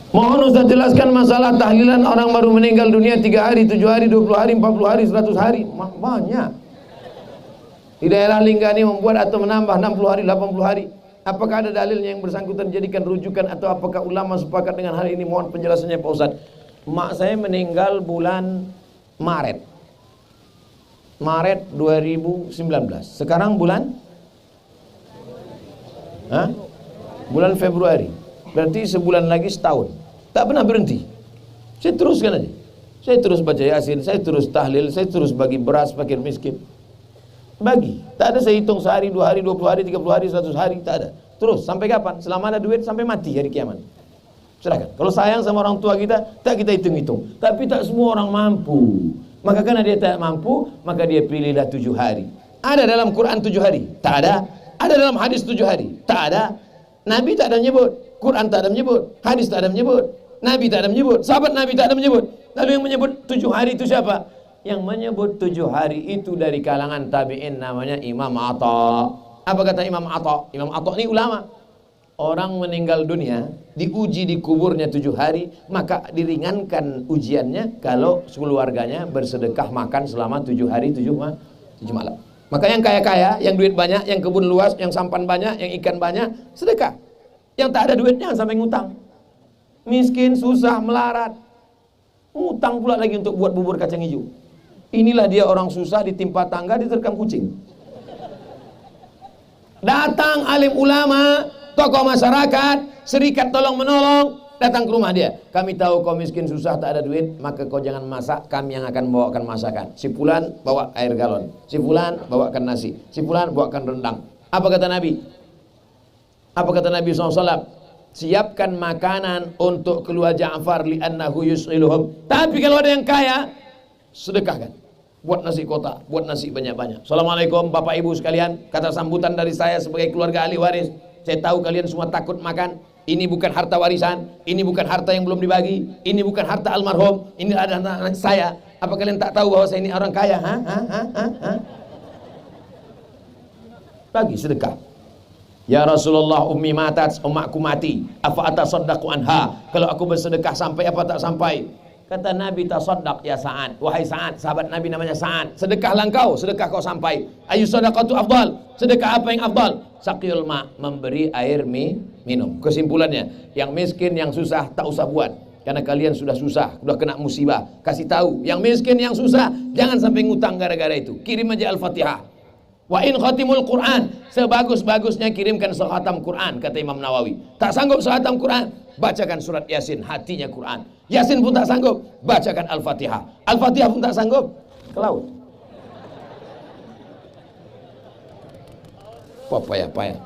Mohon Ustaz jelaskan masalah tahlilan orang baru meninggal dunia 3 hari, 7 hari, 20 hari, 40 hari, 100 hari. Banyak. Di daerah Lingga ini membuat atau menambah 60 hari, 80 hari. Apakah ada dalilnya yang bersangkutan dijadikan rujukan atau apakah ulama sepakat dengan hal ini? Mohon penjelasannya Pak Ustaz. Mak saya meninggal bulan Maret 2019. Sekarang bulan bulan Februari. Berarti sebulan lagi setahun. Tak pernah berhenti. Saya teruskan aja. Saya terus baca Yasin, saya terus tahlil, saya terus bagi beras fakir miskin. Bagi. Tak ada saya hitung sehari, 2 hari, 20 hari, 30 hari, 100 hari, tak ada. Terus sampai kapan? Selama ada duit sampai mati hari kiamat. Silakan. Kalau sayang sama orang tua kita, tak kita hitung-hitung. Tapi tak semua orang mampu. Maka karena dia tak mampu, maka dia pilihlah 7 hari. Ada dalam Quran 7 hari? Tak ada. Ada dalam hadis 7 hari? Tak ada. Nabi tak ada menyebut. Quran tak ada menyebut, hadis tak ada menyebut, Nabi tak ada menyebut, sahabat Nabi tak ada menyebut. Lalu yang menyebut 7 hari itu siapa? Yang menyebut 7 hari itu dari kalangan tabi'in namanya Imam Atha. Apa kata Imam Atha? Imam Atha ini ulama. Orang meninggal dunia diuji di kuburnya 7 hari, maka diringankan ujiannya kalau keluarganya bersedekah makan selama 7 hari 7 malam. Maka yang kaya-kaya, yang duit banyak, yang kebun luas, yang sampan banyak, yang ikan banyak, sedekah. Yang tak ada duitnya sampai ngutang. Miskin, susah, melarat. Ngutang pula lagi untuk buat bubur kacang hijau. Inilah dia orang susah ditimpa tangga, diterkam kucing. Datang alim ulama, tokoh masyarakat, serikat tolong menolong, datang ke rumah dia. Kami tahu kau miskin, susah, tak ada duit, maka kau jangan masak, kami yang akan bawakan masakan. Si fulan bawa air galon, si fulan bawakan nasi, si fulan bawakan rendang. Apa kata Nabi? Apa kata Nabi SAW? Siapkan makanan untuk keluarga Ja'far li'annahu yus'iluhum. Tapi kalau ada yang kaya, sedekahkan. Buat nasi kotak, buat nasi banyak-banyak. Assalamualaikum Bapak Ibu sekalian. Kata sambutan dari saya sebagai keluarga ahli waris. Saya tahu kalian semua takut makan. Ini bukan harta warisan. Ini bukan harta yang belum dibagi. Ini bukan harta almarhum. Ini ada anak saya. Apa kalian tak tahu bahwa saya ini orang kaya? Bagi sedekah. Ya Rasulullah, ummi matat, umakku mati. Afa atasaddaqu anha? Kalau aku bersedekah sampai apa tak sampai? Kata Nabi, tasaddaq ya Sa'ad. Wahai Sa'ad, sahabat Nabi namanya Sa'ad. Sedekahlah engkau, sedekah kau sampai. Ayu sadaqatu afdal? Sedekah apa yang afdal? Saqiyul ma, memberi air minum. Kesimpulannya, yang miskin, yang susah tak usah buat. Karena kalian sudah susah, sudah kena musibah. Kasih tahu, yang miskin, yang susah, jangan sampai ngutang gara-gara itu. Kirim aja Al-Fatihah. Wa in khatimul Quran, sebagus-bagusnya kirimkan sekhatam Quran, kata Imam Nawawi. Tak sanggup sekhatam Quran, bacakan surat Yasin, hatinya Quran. Yasin pun tak sanggup, bacakan Al-Fatihah. Al-Fatihah pun tak sanggup, ke laut. Payah.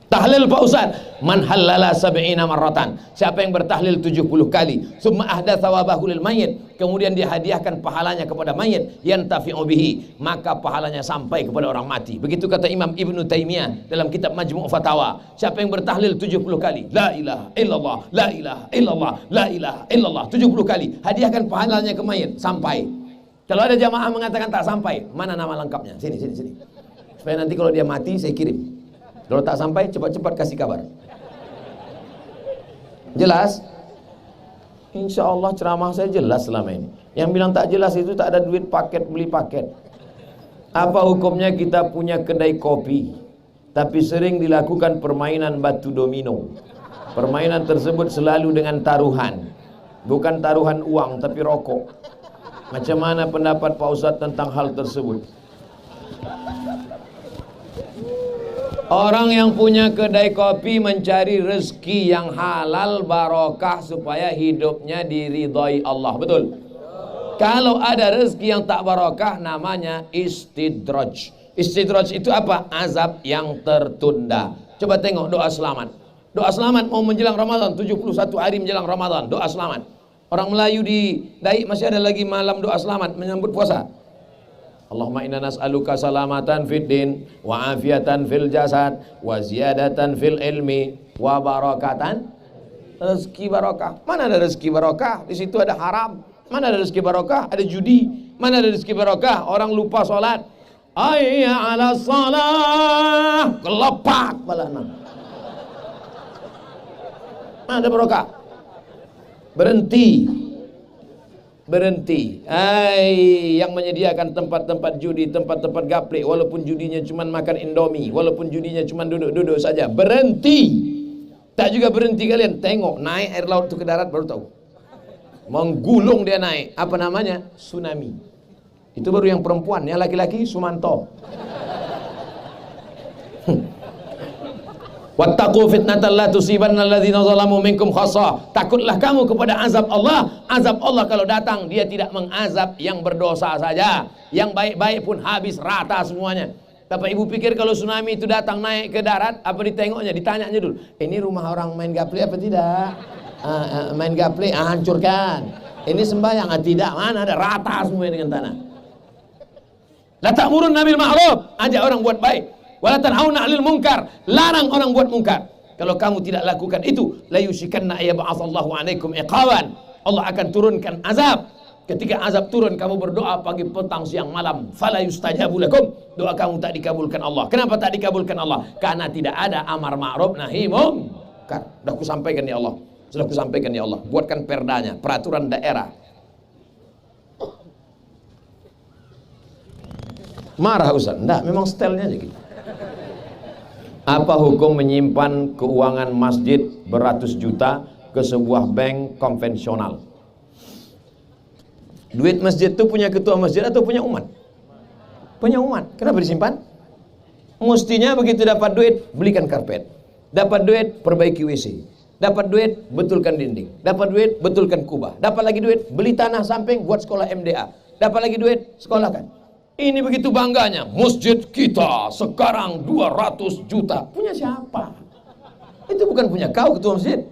Tahlil Pak Ustaz, man halala sab'ina marratan. Siapa yang bertahlil 70 kali, summa ahdatsa wabahu lil mayyit, kemudian dihadiahkan pahalanya kepada mayit, yantafi'u bihi, maka pahalanya sampai kepada orang mati. Begitu kata Imam Ibnu Taimiyah dalam kitab Majmu' Fatawa. Siapa yang bertahlil 70 kali, la ilaha illallah, la ilaha illallah, la ilaha illallah 70 kali, hadiahkan pahalanya ke mayit sampai. Kalau ada jamaah mengatakan tak sampai, mana nama lengkapnya? Sini. Supaya nanti kalau dia mati saya kirim. Kalau tak sampai, cepat-cepat kasih kabar. Jelas? Insya Allah ceramah saya jelas selama ini. Yang bilang tak jelas itu tak ada duit paket, beli paket. Apa hukumnya kita punya kedai kopi, tapi sering dilakukan permainan batu domino. Permainan tersebut selalu dengan taruhan. Bukan taruhan uang, tapi rokok. Macam mana pendapat Pak Ustadz tentang hal tersebut? Orang yang punya kedai kopi mencari rezeki yang halal barokah supaya hidupnya diridhai Allah. Betul? Kalau ada rezeki yang tak barokah namanya istidraj. Istidraj itu apa? Azab yang tertunda. Coba tengok doa selamat. Doa selamat mau menjelang Ramadan, 71 hari menjelang Ramadan, doa selamat. Orang Melayu di Daik masih ada lagi malam doa selamat menyambut puasa. Allahumma inna nas'aluka salamatan fid din wa afiatan fil jasad wa ziyadatan fil ilmi wa barakatan, rezeki barokah. Mana ada rezeki barokah? Di situ ada haram. Mana ada rezeki barokah? Ada judi. Mana ada rezeki barokah? Orang lupa salat. Hayya 'ala shalah, kelepak balana. Mana ada barokah? Berhenti. Berhenti. Yang menyediakan tempat-tempat judi, tempat-tempat gaplek, walaupun judinya cuma makan Indomie, walaupun judinya cuma duduk-duduk saja, berhenti. Tak juga berhenti kalian, tengok naik air laut itu ke darat baru tahu. Menggulung dia naik. Apa namanya? Tsunami. Itu baru yang perempuan, yang laki-laki Sumanto. Wattaqu fitnatan la tusibanna alladzina zalamu minkum khassah. Takutlah kamu kepada azab Allah. Azab Allah kalau datang, dia tidak mengazab yang berdosa saja, yang baik-baik pun habis rata semuanya. Tapi ibu pikir kalau tsunami itu datang naik ke darat, apa ditengoknya, ditanyanya dulu, ini rumah orang main gaple apa tidak? Main gaple, hancurkan. Ini sembahyang, tidak, mana ada, rata semua dengan tanah. La ta'murun bil ma'ruf, ajak orang buat baik. Wala tanhauna 'anil munkar, larang orang buat mungkar. Kalau kamu tidak lakukan itu, la yushikanna ayyab'atsallahu 'alaikum iqaban. Allah akan turunkan azab. Ketika azab turun, kamu berdoa pagi, petang, siang, malam, fala yustajabu lakum. Doa kamu tak dikabulkan Allah. Kenapa tak dikabulkan Allah? Karena tidak ada amar ma'ruf nahi munkar. Sudah aku sampaikan ya Allah. Sudah aku sampaikan ya Allah. Buatkan perdanya, peraturan daerah. Marah Ustaz? Enggak, memang stylenya aja gitu. Apa hukum menyimpan keuangan masjid beratus juta ke sebuah bank konvensional? Duit masjid itu punya ketua masjid atau punya umat? Punya umat. Kenapa disimpan? Mestinya begitu dapat duit, belikan karpet. Dapat duit, perbaiki WC. Dapat duit, betulkan dinding. Dapat duit, betulkan kubah. Dapat lagi duit, beli tanah samping buat sekolah MDA. Dapat lagi duit, sekolahkan. Ini begitu bangganya, masjid kita sekarang 200 juta. Punya siapa? Itu bukan punya kau ketua masjid.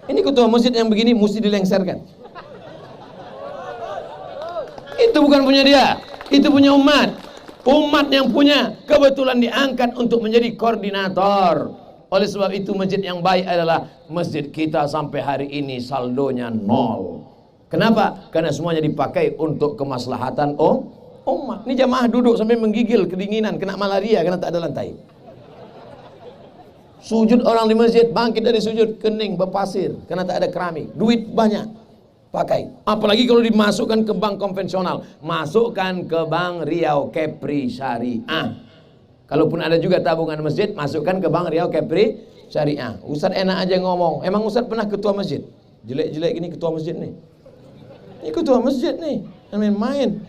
Ini ketua masjid yang begini mesti dilengserkan. Itu bukan punya dia, itu punya umat. Umat yang punya, kebetulan diangkat untuk menjadi koordinator. Oleh sebab itu masjid yang baik adalah masjid kita sampai hari ini saldonya 0. Kenapa? Karena semuanya dipakai untuk kemaslahatan umat. Ini jamaah duduk sampai menggigil kedinginan, kena malaria karena tak ada lantai. Sujud orang di masjid, bangkit dari sujud kening berpasir karena tak ada keramik. Duit banyak pakai. Apalagi kalau dimasukkan ke bank konvensional, masukkan ke bank Riau Kepri Syariah. Kalaupun ada juga tabungan masjid, masukkan ke bank Riau Kepri Syariah. Ustaz enak aja ngomong. Emang Ustaz pernah ketua masjid? Jelek-jelek gini ketua masjid nih. Ini ketua masjid nih, main-main.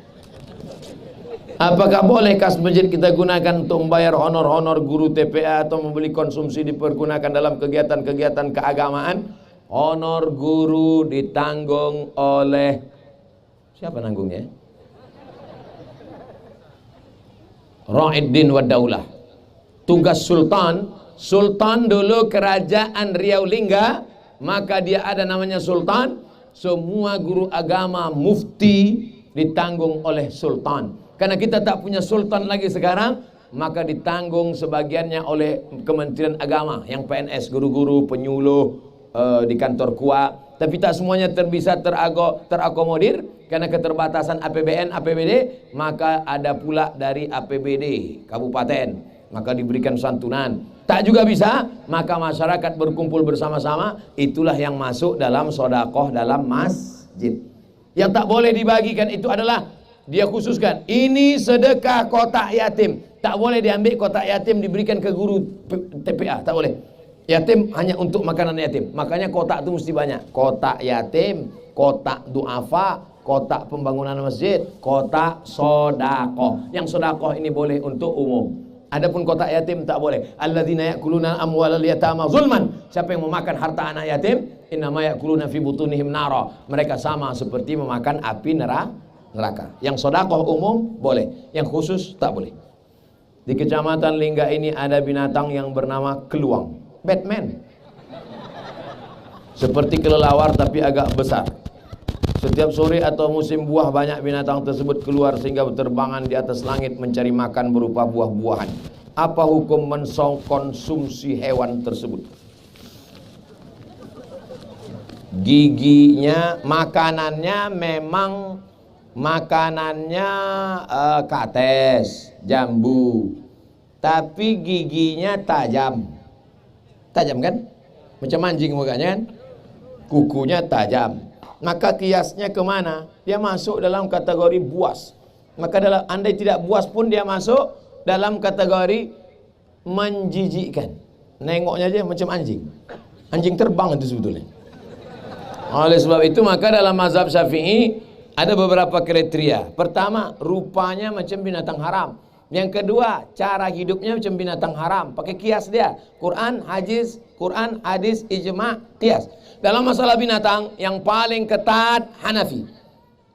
Apakah boleh kas masjid kita gunakan untuk membayar honor-honor guru TPA atau membeli konsumsi dipergunakan dalam kegiatan-kegiatan keagamaan? Honor guru ditanggung oleh siapa nanggungnya? Ra'iddin wa daulah. Tugas sultan, sultan dulu kerajaan Riau Lingga, maka dia ada namanya sultan. Semua guru agama mufti ditanggung oleh sultan. Karena kita tak punya sultan lagi sekarang, maka ditanggung sebagiannya oleh Kementerian Agama, yang PNS, guru-guru, penyuluh di kantor KUA. Tapi tak semuanya bisa terakomodir karena keterbatasan APBN, APBD. Maka ada pula dari APBD kabupaten, maka diberikan santunan. Tak juga bisa, maka masyarakat berkumpul bersama-sama. Itulah yang masuk dalam sodakoh dalam masjid. Yang tak boleh dibagikan itu adalah dia khususkan, ini sedekah kotak yatim. Tak boleh diambil kotak yatim diberikan ke guru TPA, tak boleh. Yatim hanya untuk makanan yatim. Makanya kotak itu mesti banyak. Kotak yatim, kotak duafa, kotak pembangunan masjid, kotak sodakoh. Yang sodakoh ini boleh untuk umum. Adapun kotak yatim tak boleh. Alladzina ya'kuluna amwalal yatama zulman. Siapa yang memakan harta anak yatim, innama ya'kuluna fi butunihim nara. Mereka sama seperti memakan api neraka. Yang sodakoh umum boleh, yang khusus tak boleh. Di kecamatan Lingga ini ada binatang yang bernama keluang, Batman. Seperti kelelawar tapi agak besar. Setiap sore atau musim buah banyak binatang tersebut keluar sehingga berterbangan di atas langit mencari makan berupa buah-buahan. Apa hukum mengkonsumsi hewan tersebut? Giginya, makanannya memang kates, jambu, tapi giginya tajam. Tajam kan? Macam anjing mukanya kan? Kukunya tajam. maka kiasnya kemana? Dia masuk dalam kategori buas. Maka dalam andai tidak buas pun dia masuk dalam kategori menjijikkan. Nengoknya aja macam anjing. Anjing terbang itu sebetulnya. Oleh sebab itu maka dalam mazhab Syafi'i ada beberapa kriteria. Pertama, rupanya macam binatang haram. Yang kedua, cara hidupnya macam binatang haram. Pakai kias dia. Quran, hadis, ijma', kias. Dalam masalah binatang yang paling ketat Hanafi.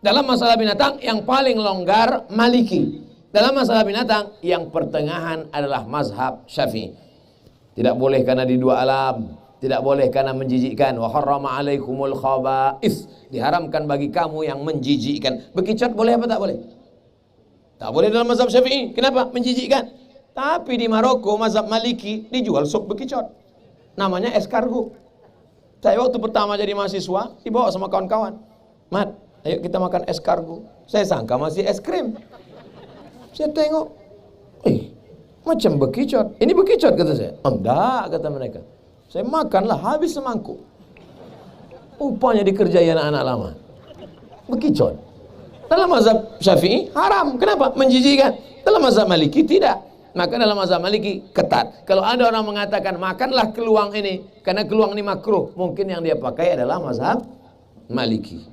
Dalam masalah binatang yang paling longgar Maliki. Dalam masalah binatang yang pertengahan adalah mazhab Syafi'i. Tidak boleh karena di dua alam. Tidak boleh karena menjijikkan. Wa harrama alaikumul khaba'is. Diharamkan bagi kamu yang menjijikkan. Bekicot boleh apa tak boleh? Tak boleh dalam mazhab Syafi'i. Kenapa? Menjijikkan. Tapi di Maroko mazhab Maliki dijual sup bekicot. Namanya escargot. Saya waktu pertama jadi mahasiswa dibawa sama kawan-kawan. Mat, ayo kita makan escargot. Saya sangka masih es krim. Saya tengok, macam bekicot. Ini bekicot kata saya. Enggak, kata mereka. Saya makanlah habis semangkuk. Rupanya dikerjai anak-anak lama. Bekicot. Dalam mazhab Syafi'i haram. Kenapa? Menjijikkan. Dalam mazhab Maliki tidak. Maka dalam mazhab Maliki ketat. Kalau ada orang mengatakan makanlah keluang ini karena keluang ini makruh, mungkin yang dia pakai adalah mazhab Maliki.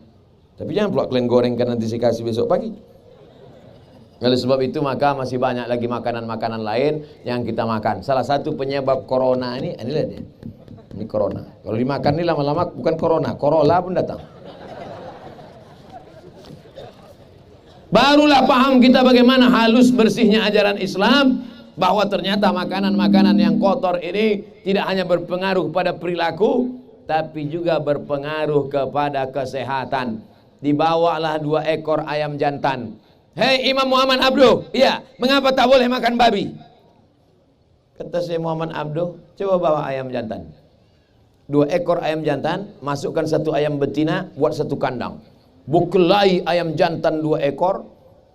Tapi jangan pula kalian gorengkan nanti saya kasih besok pagi. Oleh sebab itu maka masih banyak lagi makanan-makanan lain yang kita makan. Salah satu penyebab corona ini, inilah dia. Ini corona. Kalau dimakan ini lama-lama bukan corona, Corolla pun datang. Barulah paham kita bagaimana halus bersihnya ajaran Islam, bahwa ternyata makanan-makanan yang kotor ini tidak hanya berpengaruh pada perilaku, tapi juga berpengaruh kepada kesehatan. Dibawalah 2 ekor ayam jantan. Hei Imam Muhammad Abduh, iya, mengapa tak boleh makan babi? Kata saya Muhammad Abduh, coba bawa ayam jantan. 2 ekor ayam jantan, masukkan 1 ayam betina, buat 1 kandang. Bukelai ayam jantan 2 ekor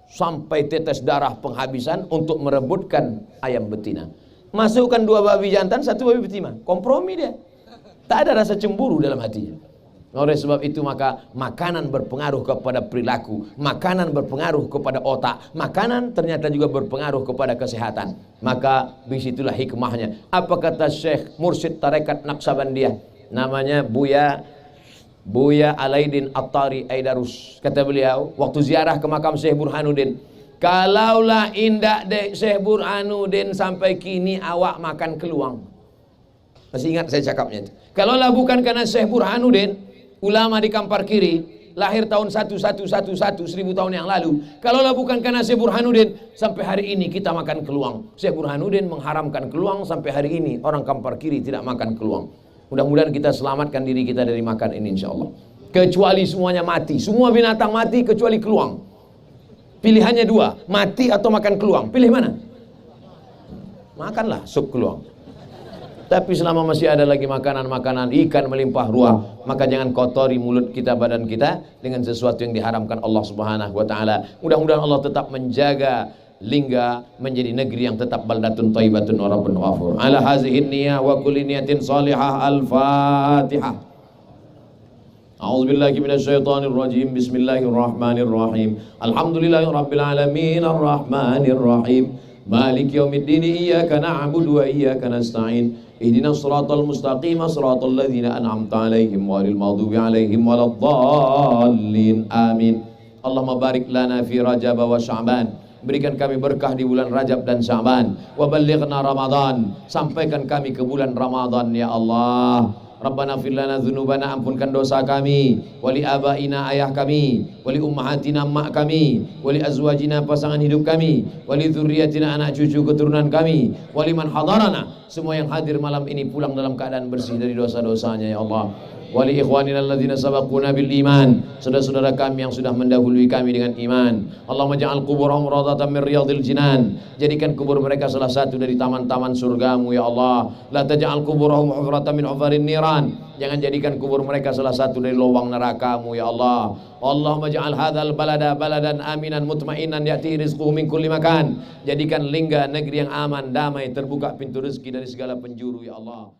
sampai tetes darah penghabisan untuk merebutkan ayam betina. Masukkan 2 babi jantan, 1 babi betina. Kompromi dia. Tak ada rasa cemburu dalam hatinya. Oleh sebab itu maka makanan berpengaruh kepada perilaku, makanan berpengaruh kepada otak, makanan ternyata juga berpengaruh kepada kesehatan. Maka disitulah hikmahnya. Apa kata Syekh Mursyid Tarekat Naqsabandiyah, namanya Buya Alaidin At-Tari Aidarus. Kata beliau waktu ziarah ke makam Syekh Burhanuddin, kalaulah indak dek Syekh Burhanuddin sampai kini awak makan keluang. Masih ingat saya cakapnya itu. Kalaulah bukan karena Syekh Burhanuddin, ulama di Kampar Kiri, lahir tahun 1111, 1000 tahun yang lalu. Kalaulah bukan karena Syekh Burhanuddin, sampai hari ini kita makan keluang. Syekh Burhanuddin mengharamkan keluang, sampai hari ini orang Kampar Kiri tidak makan keluang. Mudah-mudahan kita selamatkan diri kita dari makan ini insyaallah. Kecuali semuanya mati. Semua binatang mati kecuali keluang. Pilihannya 2, mati atau makan keluang. Pilih mana? Makanlah sup keluang. Tapi selama masih ada lagi makanan-makanan ikan melimpah ruah, maka jangan kotori mulut kita, badan kita dengan sesuatu yang diharamkan Allah Subhanahu wa taala. Mudah-mudahan Allah tetap menjaga Lingga menjadi negeri yang tetap baldatun thayyibatun wa rabbun ghafur. Ala hazihi niyyah wa kulli niyatin salihah. Al-Fatihah. A'udzu billahi minasyaitonir rajim. Bismillahirrahmanirrahim. Alhamdulillahirabbil alamin arrahmanir rahim. Maliki yaumiddin. Iyyaka na'budu wa iyyaka nasta'in. Ihdinas siratal mustaqim, siratal ladzina an'amta 'alaihim ghairil maghdubi 'alaihim waladdallin. Amin. Allahumma barik lana fi Rajab wa Sya'ban. Berikan kami berkah di bulan Rajab dan Sya'ban. Wa ballighna Ramadan. Sampaikan kami ke bulan Ramadan ya Allah. Rabbana fir lana dzunubana, ampunkan dosa kami, wali abaina ayah kami, wali ummahatina mak kami, wali azwajina pasangan hidup kami, wali dzurriyyatina anak cucu keturunan kami, wali man hadarana, semua yang hadir malam ini pulang dalam keadaan bersih dari dosa-dosanya ya Allah. Wali ikhwanina alladzina sabaquna bil iman, saudara-saudara kami yang sudah mendahului kami dengan iman. Allahumma ja'al quburahum rawdatan min riyadil jinan, jadikan kubur mereka salah satu dari taman-taman surgamu ya Allah. La taj'al quburahum hufratan min hufarin niran, jangan jadikan kubur mereka salah satu dari lubang nerakamu ya Allah. Allahumma ja'al hadzal balada baladan aminan mutmainan ya'ti rizquhu min kulli makan, jadikan Lingga negeri yang aman, damai, terbuka pintu rezeki dari segala penjuru ya Allah.